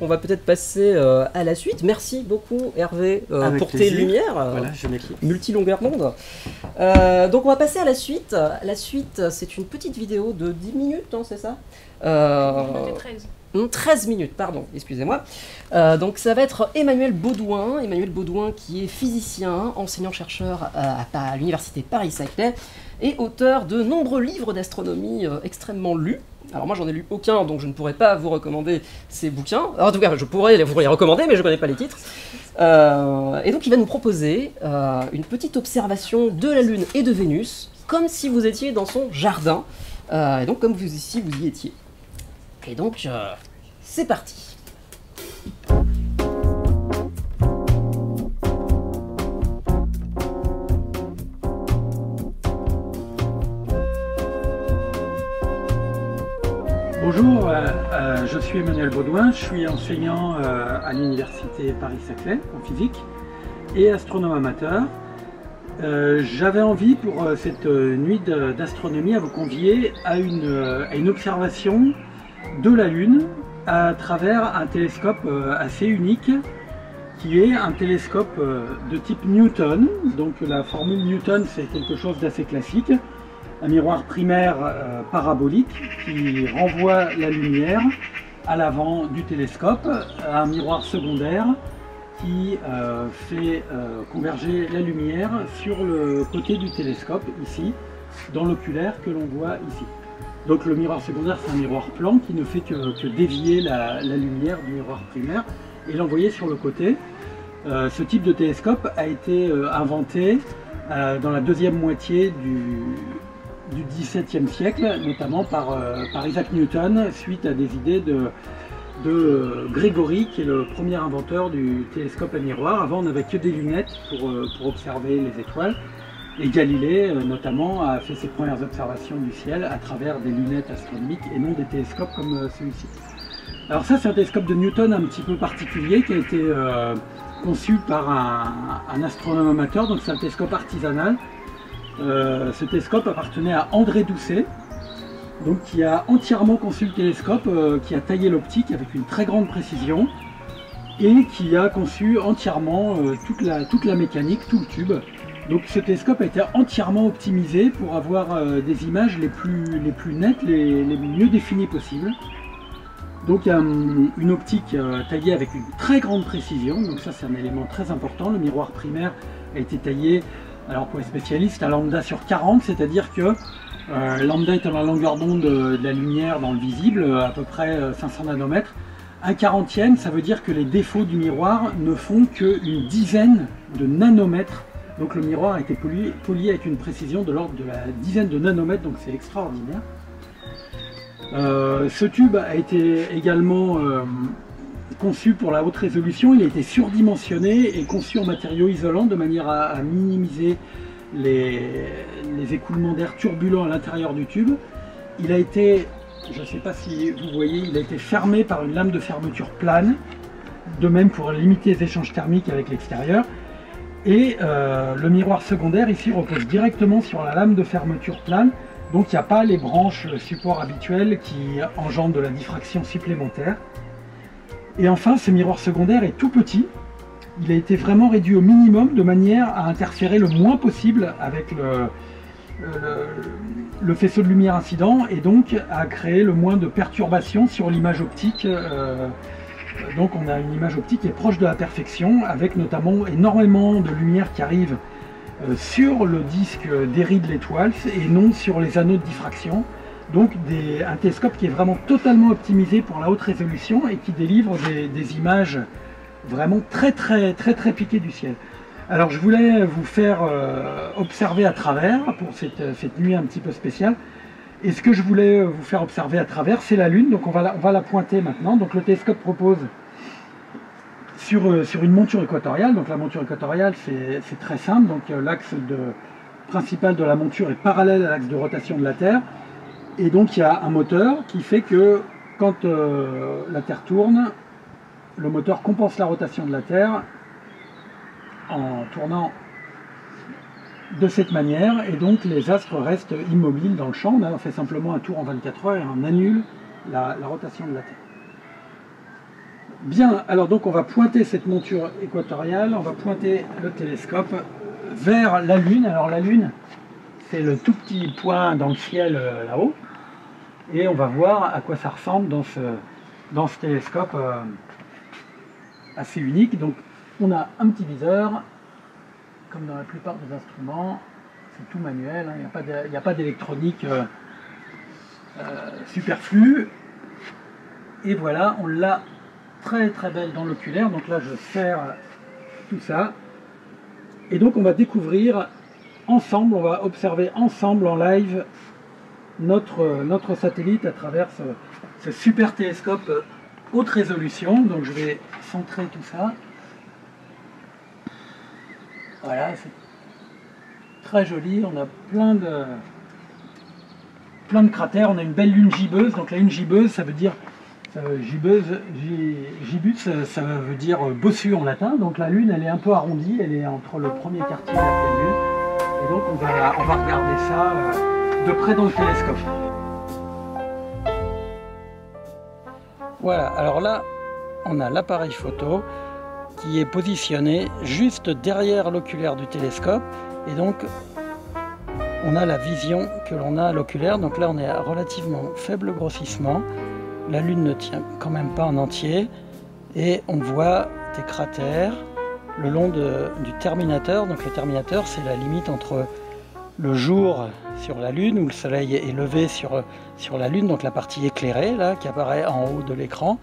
on va peut-être passer à la suite. Merci beaucoup Hervé pour tes lumières. Voilà, je m'équipe. Multi-longueur d'onde. Donc on va passer à la suite. La suite, c'est une petite vidéo de 10 minutes, hein, c'est ça 13. 13 minutes, pardon, excusez-moi. Donc ça va être Emmanuel Baudouin. Emmanuel Baudouin qui est physicien, enseignant-chercheur à l'université Paris-Saclay et auteur de nombreux livres d'astronomie extrêmement lus. Alors moi j'en ai lu aucun, donc je ne pourrais pas vous recommander ces bouquins. Alors, en tout cas, je pourrais vous les recommander, mais je ne connais pas les titres. Et donc il va nous proposer une petite observation de la Lune et de Vénus, comme si vous étiez dans son jardin, et donc comme vous ici vous y étiez. Et donc, c'est parti. Bonjour, je suis Emmanuel Baudouin, je suis enseignant à l'université Paris-Saclay en physique et astronome amateur. J'avais envie pour cette nuit d'astronomie à vous convier à une observation de la Lune à travers un télescope assez unique qui est un télescope de type Newton. Donc la formule Newton, c'est quelque chose d'assez classique, un miroir primaire parabolique qui renvoie la lumière à l'avant du télescope, un miroir secondaire qui fait converger la lumière sur le côté du télescope ici, dans l'oculaire que l'on voit ici. Donc le miroir secondaire, c'est un miroir plan qui ne fait que dévier la lumière du miroir primaire et l'envoyer sur le côté. Ce type de télescope a été inventé dans la deuxième moitié du XVIIe siècle, notamment par Isaac Newton, suite à des idées de Grégory, qui est le premier inventeur du télescope à miroir. Avant, on n'avait que des lunettes pour observer les étoiles. Et Galilée, notamment, a fait ses premières observations du ciel à travers des lunettes astronomiques et non des télescopes comme celui-ci. Alors ça, c'est un télescope de Newton un petit peu particulier qui a été conçu par un astronome amateur, donc c'est un télescope artisanal. Ce télescope appartenait à André Doucet, donc qui a entièrement conçu le télescope, qui a taillé l'optique avec une très grande précision et qui a conçu entièrement toute la mécanique, tout le tube. Donc ce télescope a été entièrement optimisé pour avoir des images les plus nettes, les mieux définies possibles. Donc il y a une optique taillée avec une très grande précision, donc ça c'est un élément très important. Le miroir primaire a été taillé, alors pour les spécialistes, à lambda sur 40, c'est-à-dire que lambda étant la longueur d'onde de la lumière dans le visible, à peu près 500 nanomètres. Un 40e, ça veut dire que les défauts du miroir ne font qu'une dizaine de nanomètres. Donc le miroir a été poli avec une précision de l'ordre de la dizaine de nanomètres, donc c'est extraordinaire. Ce tube a été également conçu pour la haute résolution, il a été surdimensionné et conçu en matériaux isolants de manière à minimiser les écoulements d'air turbulents à l'intérieur du tube. Il a été, je ne sais pas si vous voyez, il a été fermé par une lame de fermeture plane, de même pour limiter les échanges thermiques avec l'extérieur. Et le miroir secondaire ici repose directement sur la lame de fermeture plane, donc il n'y a pas les branches support habituelles qui engendrent de la diffraction supplémentaire. Et enfin, ce miroir secondaire est tout petit, il a été vraiment réduit au minimum de manière à interférer le moins possible avec le faisceau de lumière incident et donc à créer le moins de perturbations sur l'image optique. Donc on a une image optique qui est proche de la perfection, avec notamment énormément de lumière qui arrive sur le disque d'airain de l'étoile et non sur les anneaux de diffraction. Donc un télescope qui est vraiment totalement optimisé pour la haute résolution et qui délivre des images vraiment très piquées du ciel. Alors je voulais vous faire observer à travers pour cette nuit un petit peu spéciale. Et ce que je voulais vous faire observer à travers, c'est la Lune. Donc on va la pointer maintenant. Donc le télescope propose sur une monture équatoriale. Donc la monture équatoriale, c'est très simple. Donc l'axe principal de la monture est parallèle à l'axe de rotation de la Terre. Et donc il y a un moteur qui fait que quand la Terre tourne, le moteur compense la rotation de la Terre en tournant de cette manière, et donc les astres restent immobiles dans le champ. On fait simplement un tour en 24 heures et on annule la rotation de la Terre. Bien, alors donc on va pointer cette monture équatoriale, on va pointer le télescope vers la Lune. Alors la Lune, c'est le tout petit point dans le ciel là-haut. Et on va voir à quoi ça ressemble dans ce télescope assez unique. Donc on a un petit viseur, comme dans la plupart des instruments, c'est tout manuel, hein, il n'y a pas d'électronique superflue. Et voilà, on l'a très très belle dans l'oculaire. Donc là je serre tout ça. Et donc on va découvrir ensemble, on va observer ensemble en live notre satellite à travers ce super télescope haute résolution. Donc je vais centrer tout ça. Voilà, c'est très joli. On a plein de cratères. On a une belle lune gibbeuse. Donc la lune gibbeuse, ça veut dire gibus, ça veut dire bossu en latin. Donc la lune, elle est un peu arrondie. Elle est entre le premier quartier et la pleine lune. Et donc on va regarder ça de près dans le télescope. Voilà, alors là, on a l'appareil photo qui est positionné juste derrière l'oculaire du télescope. Et donc, on a la vision que l'on a à l'oculaire. Donc là, on est à relativement faible grossissement. La Lune ne tient quand même pas en entier. Et on voit des cratères le long du terminateur. Donc le terminateur, c'est la limite entre le jour sur la Lune, où le soleil est levé sur la Lune, donc la partie éclairée là, qui apparaît en haut de l'écran.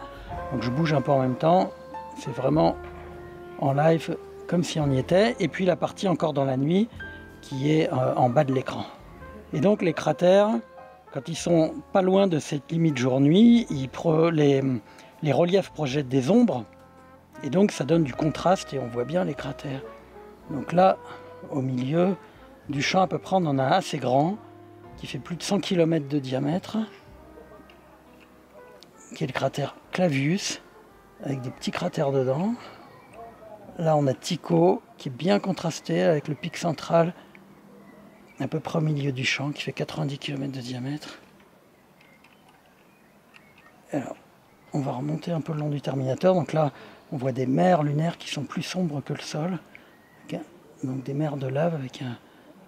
Donc je bouge un peu en même temps, c'est vraiment en live comme si on y était. Et puis la partie encore dans la nuit qui est en bas de l'écran. Et donc les cratères, quand ils sont pas loin de cette limite jour-nuit, les reliefs projettent des ombres. Et donc ça donne du contraste et on voit bien les cratères. Donc là, au milieu du champ à peu près, on en a un assez grand, qui fait plus de 100 km de diamètre, qui est le cratère Clavius, avec des petits cratères dedans. Là on a Tycho, qui est bien contrasté, avec le pic central, à peu près au milieu du champ, qui fait 90 km de diamètre. Alors, on va remonter un peu le long du terminateur. Donc là, on voit des mers lunaires qui sont plus sombres que le sol. Donc des mers de lave avec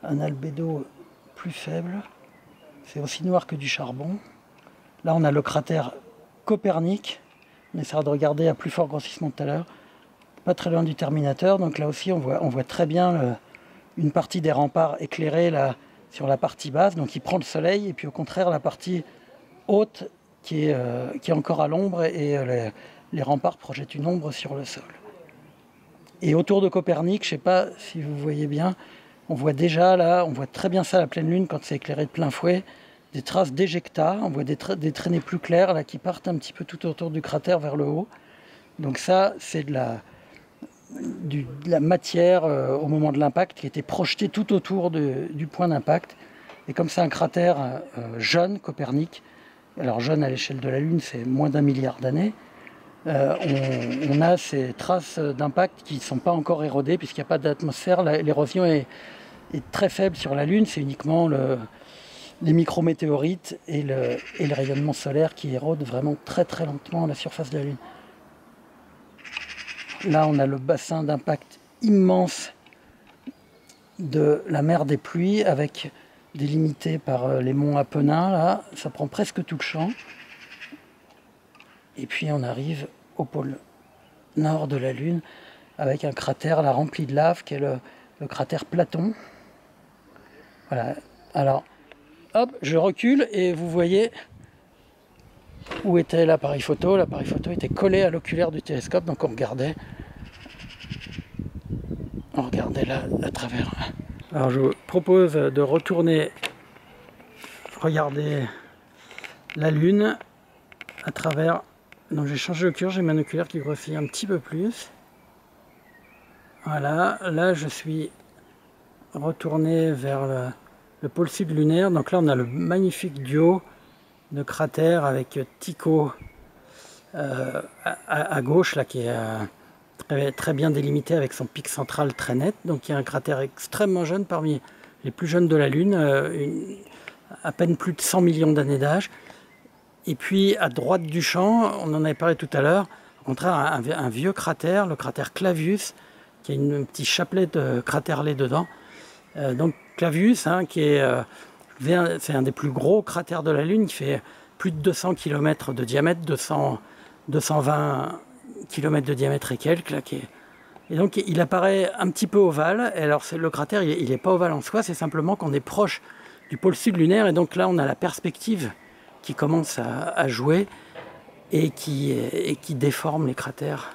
un albédo plus faible. C'est aussi noir que du charbon. Là, on a le cratère Copernic. On essaiera de regarder à plus fort grossissement tout à l'heure. Pas très loin du terminateur. Donc là aussi, on voit très bien une partie des remparts éclairés là, sur la partie basse. Donc il prend le soleil. Et puis au contraire, la partie haute qui est encore à l'ombre. Et les remparts projettent une ombre sur le sol. Et autour de Copernic, je ne sais pas si vous voyez bien, on voit déjà là, on voit très bien ça à la pleine lune quand c'est éclairé de plein fouet, des traces d'éjecta, on voit des traînées plus claires là qui partent un petit peu tout autour du cratère vers le haut. Donc ça, c'est de la matière au moment de l'impact qui était projetée tout autour du point d'impact. Et comme c'est un cratère jeune, Copernic, alors jeune à l'échelle de la Lune, c'est moins d'1 milliard d'années, on a ces traces d'impact qui ne sont pas encore érodées puisqu'il n'y a pas d'atmosphère. L'érosion est très faible sur la Lune, c'est uniquement les micrométéorites et le rayonnement solaire qui érodent vraiment très très lentement la surface de la Lune. Là, on a le bassin d'impact immense de la mer des pluies avec délimité par les monts Apennins. Là, ça prend presque tout le champ. Et puis on arrive au pôle nord de la Lune avec un cratère là, rempli de lave qui est le cratère Platon. Voilà. Alors, hop, je recule et vous voyez où était l'appareil photo. L'appareil photo était collé à l'oculaire du télescope, donc on regardait là à travers. Alors je vous propose de retourner regarder la Lune à travers. Donc j'ai changé l'oculaire, j'ai mon oculaire qui grossit un petit peu plus. Voilà, là je suis retourné vers le pôle sud lunaire. Donc là on a le magnifique duo de cratères avec Tycho à gauche, là qui est très bien délimité avec son pic central très net. Donc il y a un cratère extrêmement jeune, parmi les plus jeunes de la Lune, à peine plus de 100 millions d'années d'âge. Et puis à droite du champ, on en avait parlé tout à l'heure, Au contraire, un vieux cratère, le cratère Clavius, qui a une petite chapelet de craterlets dedans. Donc Clavius, hein, c'est un des plus gros cratères de la Lune, qui fait plus de 200 km de diamètre, 220 km de diamètre et quelques. Là, et donc il apparaît un petit peu ovale. Et alors le cratère, il n'est pas ovale en soi, c'est simplement qu'on est proche du pôle sud lunaire. Et donc là, on a la perspective qui commence à jouer et qui déforme les cratères.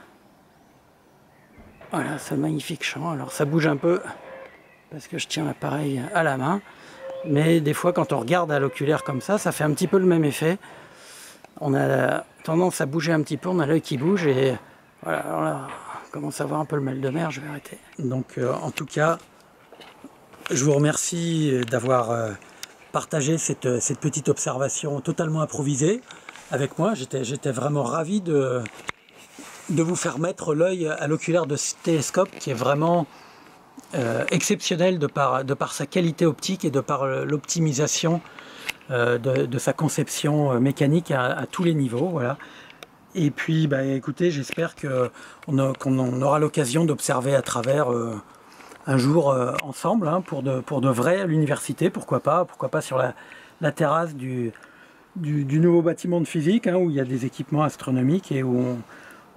Voilà, ce magnifique champ. Alors ça bouge un peu parce que je tiens l'appareil à la main. Mais des fois, quand on regarde à l'oculaire comme ça fait un petit peu le même effet. On a tendance à bouger un petit peu, on a l'œil qui bouge et voilà, alors là, on commence à voir un peu le mal de mer, je vais arrêter. Donc en tout cas, je vous remercie d'avoir partagé cette petite observation totalement improvisée avec moi. J'étais vraiment ravi de vous faire mettre l'œil à l'oculaire de ce télescope qui est vraiment exceptionnel de par sa qualité optique et de par l'optimisation de sa conception mécanique à tous les niveaux. Voilà. Et puis bah, écoutez, j'espère qu'on aura l'occasion d'observer à travers un jour ensemble, hein, pour de vrai à l'université, pourquoi pas sur la terrasse du nouveau bâtiment de physique, hein, où il y a des équipements astronomiques et où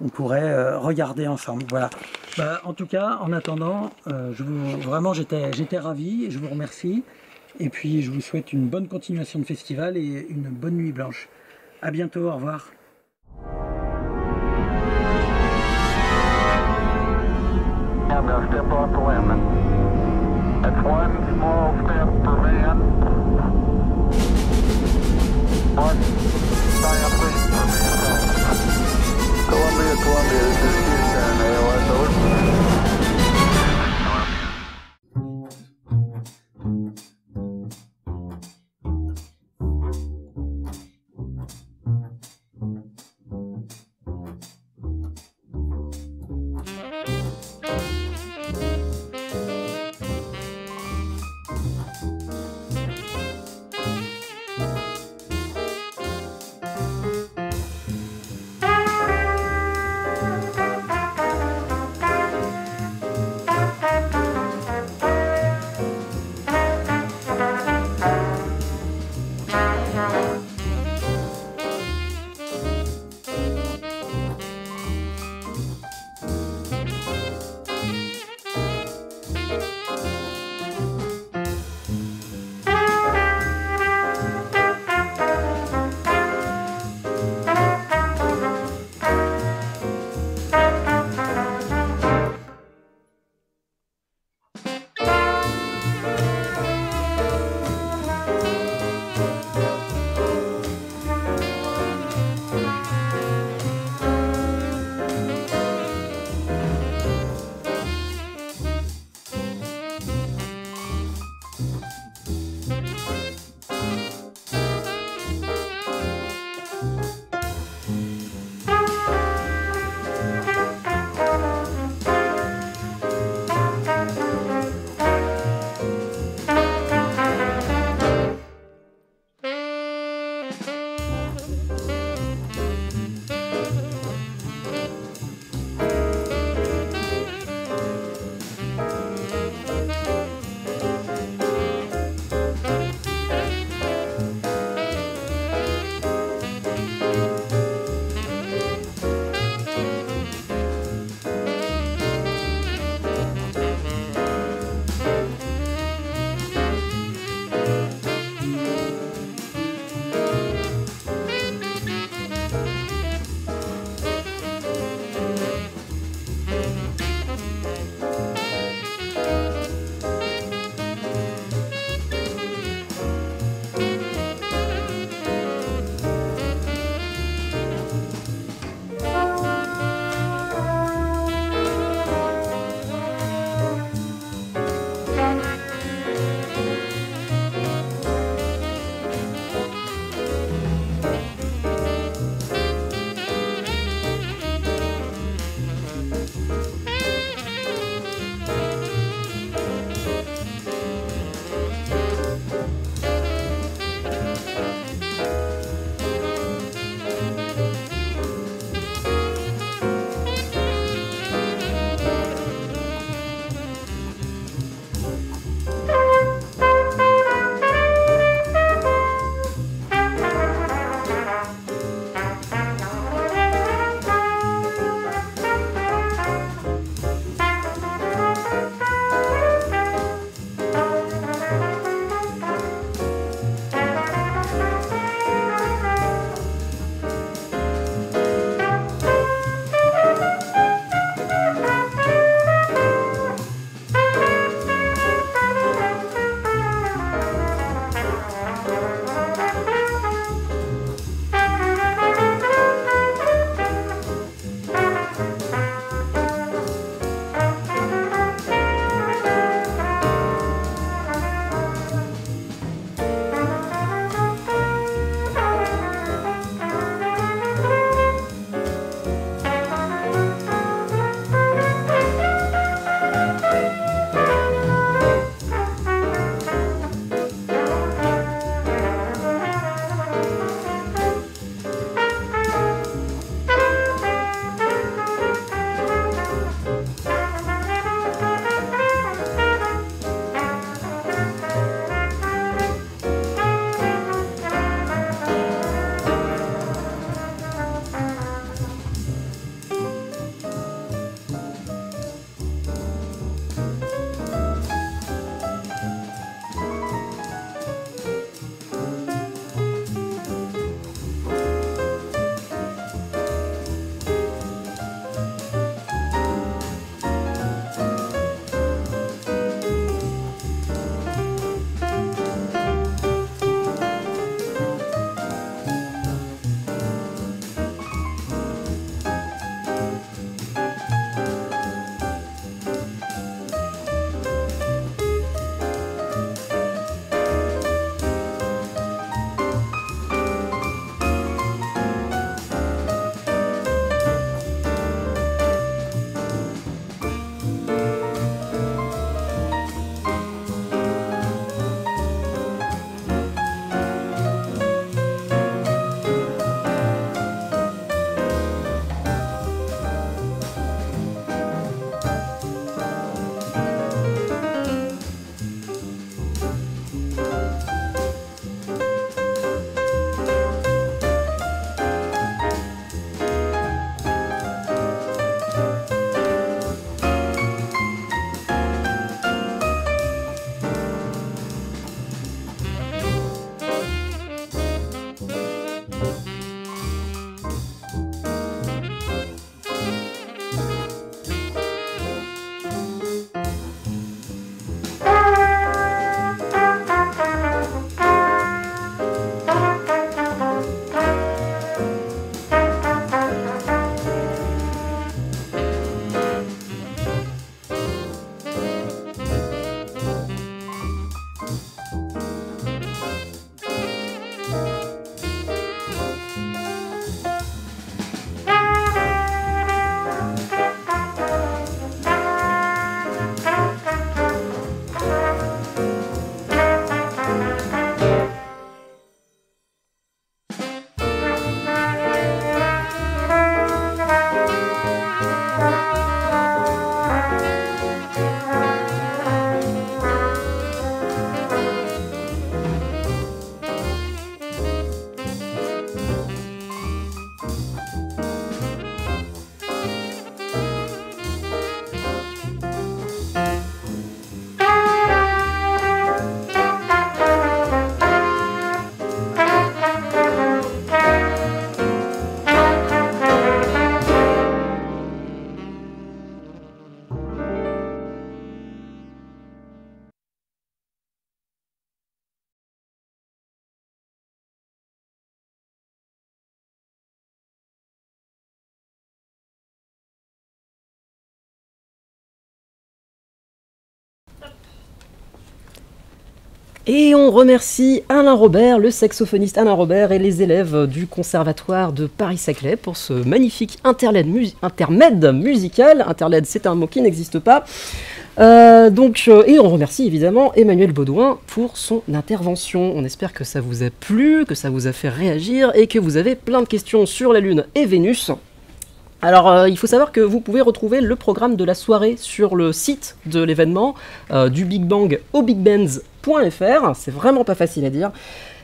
on pourrait regarder ensemble. Voilà. Bah, en tout cas, en attendant, vraiment j'étais ravi, je vous remercie. Et puis je vous souhaite une bonne continuation de festival et une bonne nuit blanche. À bientôt, au revoir. Columbia, this is Houston, AOS, over. Et on remercie Alain Robert, le saxophoniste Alain Robert et les élèves du Conservatoire de Paris-Saclay pour ce magnifique intermède musical. Intermède, c'est un mot qui n'existe pas. Et on remercie évidemment Emmanuel Baudouin pour son intervention. On espère que ça vous a plu, que ça vous a fait réagir et que vous avez plein de questions sur la Lune et Vénus. Alors, il faut savoir que vous pouvez retrouver le programme de la soirée sur le site de l'événement du Big Bang au bigbands.fr. C'est vraiment pas facile à dire.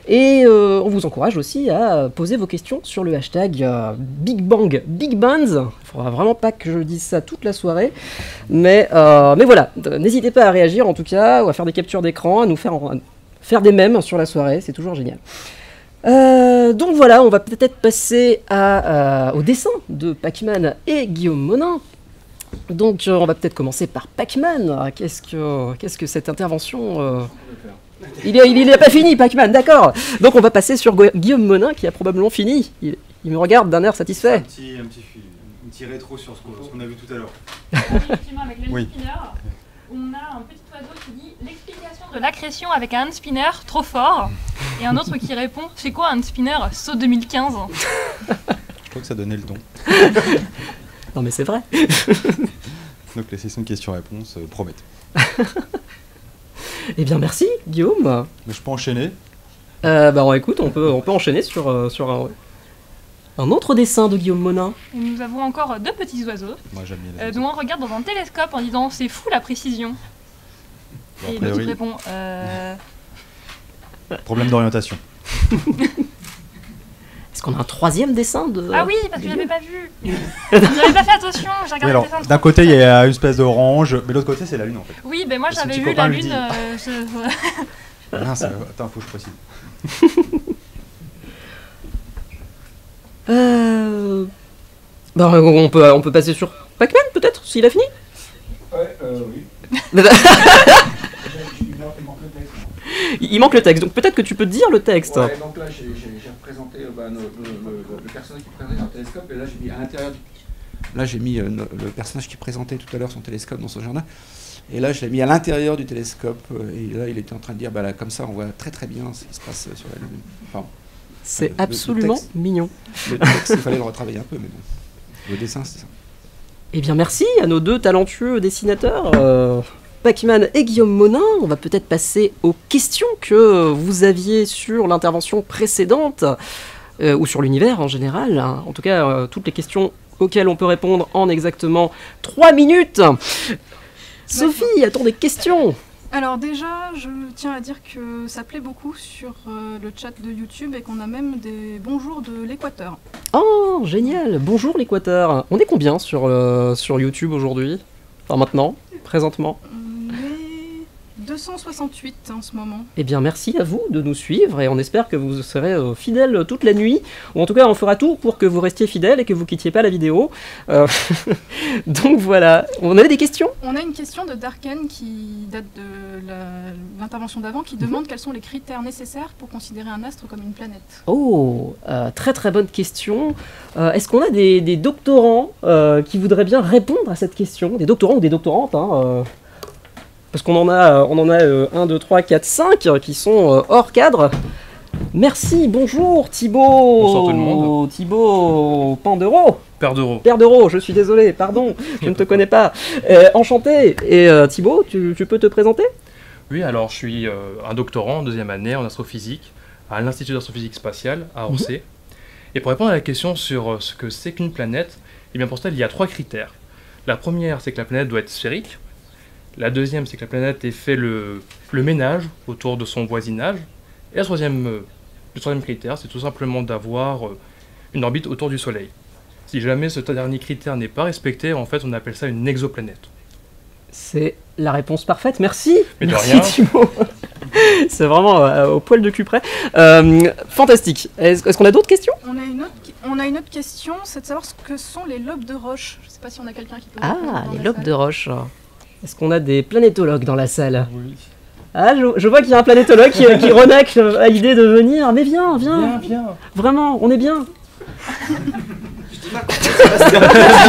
Et on vous encourage aussi à poser vos questions sur le hashtag Big Bang Big Bands. Il faudra vraiment pas que je dise ça toute la soirée. Mais voilà, n'hésitez pas à réagir en tout cas, ou à faire des captures d'écran, à nous faire des mèmes sur la soirée, c'est toujours génial. Donc voilà, on va peut-être passer au dessin de Pac-Man et Guillaume Monin. Donc on va peut-être commencer par Pac-Man. Qu'est-ce que cette intervention Il n'a pas fini, Pac-Man, d'accord. Donc on va passer sur Guillaume Monin qui a probablement fini. Il me regarde d'un air satisfait. Un petit rétro sur ce qu'on a vu tout à l'heure. Effectivement, avec le Oui. spinner, on a un petit oiseau qui dit l'explication de l'accrétion avec un hand spinner trop fort. Et un autre qui répond c'est quoi un hand spinner saut 2015. Je crois que ça donnait le ton. Non mais c'est vrai. Donc les sessions de questions-réponses promettent. Eh bien merci Guillaume. Mais je peux enchaîner. Écoute, on peut enchaîner sur un autre dessin de Guillaume Monin. Et nous avons encore deux petits oiseaux Moi j'aime bien les dont on regarde dans un télescope en disant c'est fou la précision. Bon, Et a l'autre priori, répond problème d'orientation. Est-ce qu'on a un troisième dessin de... ah oui, parce que je l'avais pas vu. J'avais pas fait attention, j'ai regardé Oui, alors, le dessin. d'un côté il y a une espèce d'orange, mais l'autre côté c'est la lune en fait. Oui, ben moi Son j'avais petit vu copain la lui lune. dit. Mince, attends, faut que je précise. On peut passer sur Pac-Man peut-être, s'il a fini. Ouais, oui. Il manque le texte, donc peut-être que tu peux dire le texte. Ouais, donc là, j'ai représenté le personnage qui présentait son télescope, et là, j'ai mis à l'intérieur du... Là, j'ai mis le personnage qui présentait tout à l'heure son télescope dans son jardin, et là, je l'ai mis à l'intérieur du télescope, et là, il était en train de dire, là, comme ça, on voit très très bien ce qui se passe sur la Lune. Enfin, C'est le absolument texte. mignon. le texte, il fallait le retravailler un peu, mais bon. Le dessin, c'est ça. Eh bien merci à nos deux talentueux dessinateurs, Pac-Man et Guillaume Monin. On va peut-être passer aux questions que vous aviez sur l'intervention précédente, ou sur l'univers en général. Hein. En tout cas, toutes les questions auxquelles on peut répondre en exactement 3 minutes. Sophie, a-t-on des questions ? Alors déjà, je tiens à dire que ça plaît beaucoup sur le chat de YouTube et qu'on a même des bonjours de l'Équateur. Oh, génial. Bonjour l'Équateur. On est combien sur YouTube aujourd'hui ? Enfin maintenant, présentement ? On est 268 en ce moment. Eh bien, merci à vous de nous suivre et on espère que vous serez fidèles toute la nuit. Ou en tout cas, on fera tout pour que vous restiez fidèles et que vous quittiez pas la vidéo. Donc voilà. On avait des questions ? On a une question de Darken qui date de l'intervention d'avant qui demande quels sont les critères nécessaires pour considérer un astre comme une planète. Oh, très très bonne question. Est-ce qu'on a des doctorants qui voudraient bien répondre à cette question ? Des doctorants ou des doctorantes hein, parce qu'on en a 1, 2, 3, 4, 5 qui sont hors cadre. Merci, bonjour Thibaut. Bonsoir tout le monde. Thibaut Pandero. Père d'euros. Père d'Euro, je suis désolé, pardon, je ne te connais pas. Enchanté. Et Thibaut, tu peux te présenter ? Oui, alors je suis un doctorant en 2e année en astrophysique à l'Institut d'astrophysique spatiale à Orsay. Et pour répondre à la question sur ce que c'est qu'une planète, eh bien pour ça il y a 3 critères. La première, c'est que la planète doit être sphérique. La deuxième, c'est que la planète ait fait le ménage autour de son voisinage. Et le troisième critère, c'est tout simplement d'avoir une orbite autour du Soleil. Si jamais ce dernier critère n'est pas respecté, en fait, on appelle ça une exoplanète. C'est la réponse parfaite, merci. Mais de merci rien. Thibaut. C'est vraiment au poil de cul près. Fantastique. Est-ce qu'on a d'autres questions ? On a une autre question, c'est de savoir ce que sont les lobes de roche. Je ne sais pas si on a quelqu'un qui peut répondre Ah, dans les la lobes salle. de roche. Est-ce qu'on a des planétologues dans la salle ? Oui. Ah, je vois qu'il y a un planétologue qui renacle à l'idée de venir. Mais viens. Viens. Vraiment, on est bien. Je dis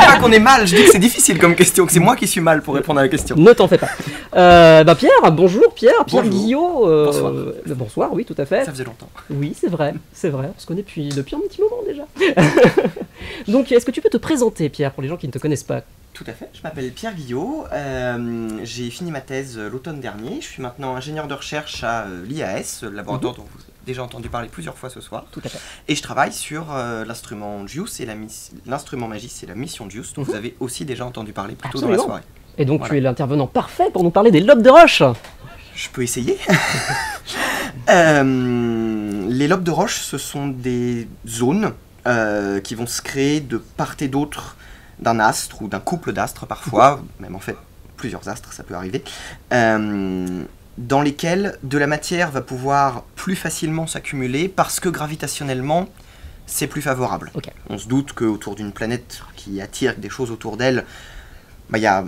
pas qu'on est mal, je dis que c'est difficile comme question, que c'est moi qui suis mal pour répondre à la question. Ne t'en fais pas. Pierre, bonjour Pierre Bonjour. Guillot. Bonsoir. Bonsoir, oui, tout à fait. Ça faisait longtemps. Oui, c'est vrai, on se connaît depuis un petit moment déjà. Donc, est-ce que tu peux te présenter, Pierre, pour les gens qui ne te connaissent pas? Tout à fait, je m'appelle Pierre Guillot, j'ai fini ma thèse l'automne dernier, je suis maintenant ingénieur de recherche à l'IAS, le laboratoire dont vous avez déjà entendu parler plusieurs fois ce soir. Tout à fait. Et je travaille sur l'instrument JUICE et l'instrument Magis et la mission JUICE, dont vous avez aussi déjà entendu parler plus tôt dans la soirée. Et donc Voilà. tu es l'intervenant parfait pour nous parler des lobes de roche. Je peux essayer. Les lobes de roche, ce sont des zones qui vont se créer de part et d'autre d'un astre ou d'un couple d'astres parfois, même en fait plusieurs astres, ça peut arriver, dans lesquels de la matière va pouvoir plus facilement s'accumuler parce que gravitationnellement c'est plus favorable. Ok. On se doute qu'autour d'une planète qui attire des choses autour d'elle, il y a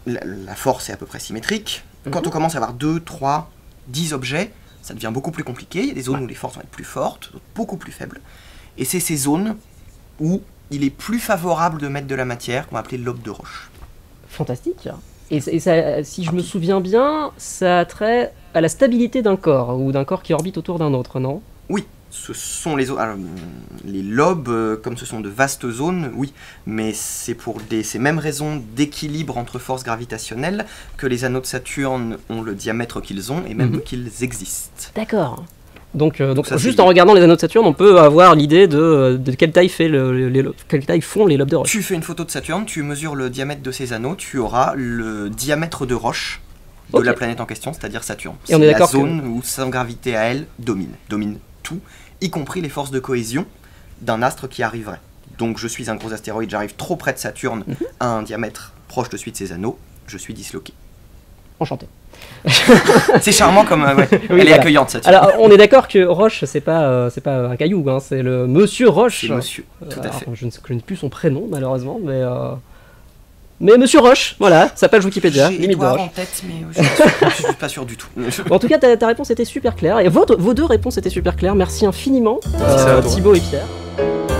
la force est à peu près symétrique. Quand on commence à avoir 2, 3, 10 objets, ça devient beaucoup plus compliqué. Il y a des zones où les forces vont être plus fortes, d'autres beaucoup plus faibles. Et c'est ces zones où il est plus favorable de mettre de la matière, qu'on va appeler lobe de roche. Fantastique. Et ça, si je me souviens bien, ça a trait à la stabilité d'un corps, ou d'un corps qui orbite autour d'un autre, non? Oui, ce sont les lobes, comme ce sont de vastes zones, oui, mais c'est pour ces mêmes raisons d'équilibre entre forces gravitationnelles que les anneaux de Saturne ont le diamètre qu'ils ont et même qu'ils existent. D'accord. Donc ça, juste c'est- en regardant les anneaux de Saturne, on peut avoir l'idée de quelle taille quelle taille font les lobes de roche. Tu fais une photo de Saturne, tu mesures le diamètre de ses anneaux, tu auras le diamètre de roche de Ok. la planète en question, c'est-à-dire Saturne. Et on est C'est la d'accord que- zone où sa gravité à elle domine tout, y compris les forces de cohésion d'un astre qui arriverait. Donc je suis un gros astéroïde, j'arrive trop près de Saturne à un diamètre proche de celui de ses anneaux, je suis disloqué. Enchanté. C'est charmant comme... ouais. Oui, Elle est voilà. accueillante, Saturne. Alors on est d'accord que Roche, c'est pas un caillou, hein, c'est le Monsieur Roche. C'est monsieur, tout à Alors, fait. je ne connais plus son prénom malheureusement, mais Monsieur Roche, voilà, sa page Wikipédia, J'ai limite de Edouard Roche. en tête, mais je suis pas sûr du tout. En tout cas, ta réponse était super claire, et vos deux réponses étaient super claires. Merci infiniment, à toi. Thibaut et Pierre.